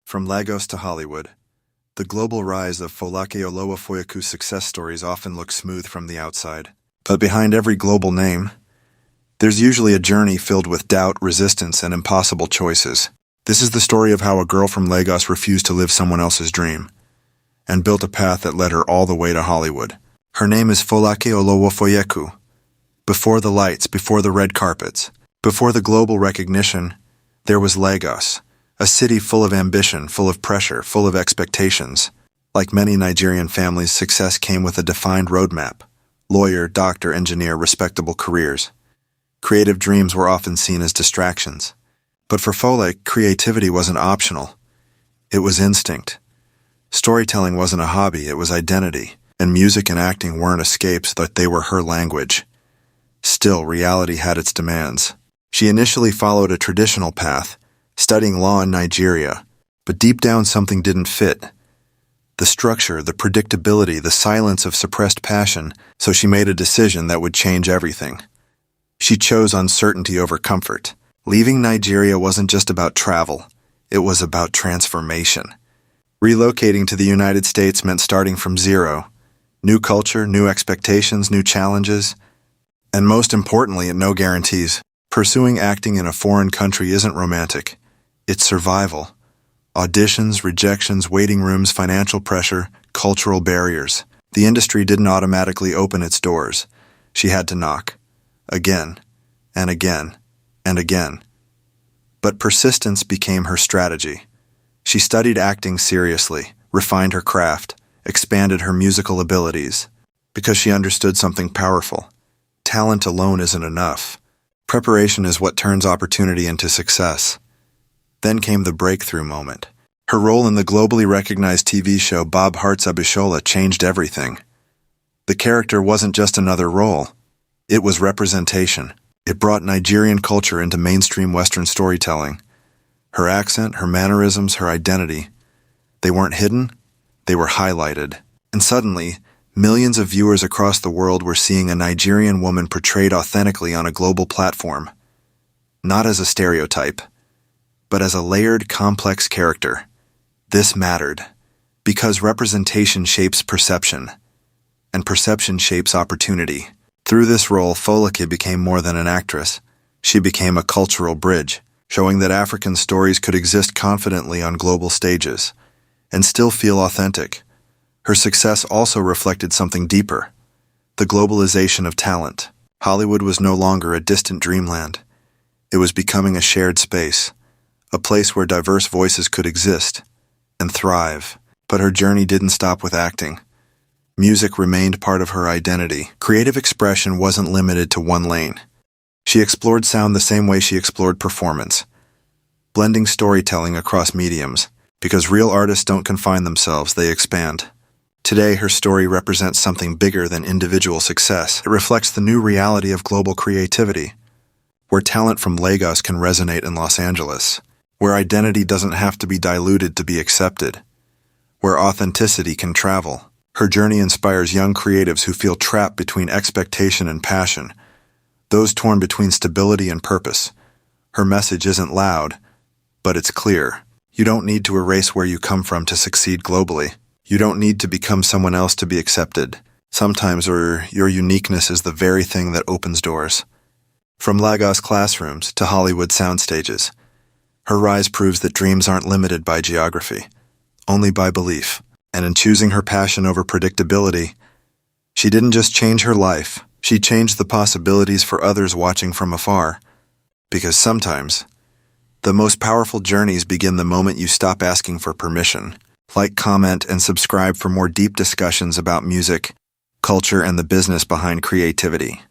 From Lagos to Hollywood, the global rise of Folake Olowofoyeku's success stories often look smooth from the outside. But behind every global name, there's usually a journey filled with doubt, resistance, and impossible choices. This is the story of how a girl from Lagos refused to live someone else's dream and built a path that led her all the way to Hollywood. Her name is Folake Olowofoyeku. Before the lights, before the red carpets, before the global recognition, there was Lagos, a city full of ambition, full of pressure, full of expectations. Like many Nigerian families, success came with a defined roadmap: lawyer, doctor, engineer, respectable careers. Creative dreams were often seen as distractions. But for Folake, creativity wasn't optional. It was instinct. Storytelling wasn't a hobby, it was identity. And music and acting weren't escapes, but they were her language. Still, reality had its demands. She initially followed a traditional path, studying law in Nigeria, but deep down something didn't fit. The structure, the predictability, the silence of suppressed passion, so she made a decision that would change everything. She chose uncertainty over comfort. Leaving Nigeria wasn't just about travel, it was about transformation. Relocating to the United States meant starting from zero. New culture, new expectations, new challenges, and most importantly, no guarantees. Pursuing acting in a foreign country isn't romantic. It's survival. Auditions, rejections, waiting rooms, financial pressure, cultural barriers. The industry didn't automatically open its doors. She had to knock. Again, and again, and again. But persistence became her strategy. She studied acting seriously, refined her craft, expanded her musical abilities, because she understood something powerful. Talent alone isn't enough. Preparation is what turns opportunity into success. Then came the breakthrough moment. Her role in the globally recognized TV show Bob Hearts Abishola changed everything. The character wasn't just another role. It was representation. It brought Nigerian culture into mainstream Western storytelling. Her accent, her mannerisms, her identity, they weren't hidden, they were highlighted. And suddenly, millions of viewers across the world were seeing a Nigerian woman portrayed authentically on a global platform. Not as a stereotype, but as a layered, complex character. This mattered, because representation shapes perception, and perception shapes opportunity. Through this role, Folake became more than an actress. She became a cultural bridge, showing that African stories could exist confidently on global stages, and still feel authentic. Her success also reflected something deeper: the globalization of talent. Hollywood was no longer a distant dreamland. It was becoming a shared space, a place where diverse voices could exist and thrive. But her journey didn't stop with acting. Music remained part of her identity. Creative expression wasn't limited to one lane. She explored sound the same way she explored performance, blending storytelling across mediums. Because real artists don't confine themselves, they expand. Today, her story represents something bigger than individual success. It reflects the new reality of global creativity, where talent from Lagos can resonate in Los Angeles, where identity doesn't have to be diluted to be accepted, where authenticity can travel. Her journey inspires young creatives who feel trapped between expectation and passion, those torn between stability and purpose. Her message isn't loud, but it's clear. You don't need to erase where you come from to succeed globally. You don't need to become someone else to be accepted. Sometimes your uniqueness is the very thing that opens doors. From Lagos classrooms to Hollywood soundstages, her rise proves that dreams aren't limited by geography, only by belief. And in choosing her passion over predictability, she didn't just change her life, she changed the possibilities for others watching from afar. Because sometimes, the most powerful journeys begin the moment you stop asking for permission. Like, comment, and subscribe for more deep discussions about music, culture, and the business behind creativity.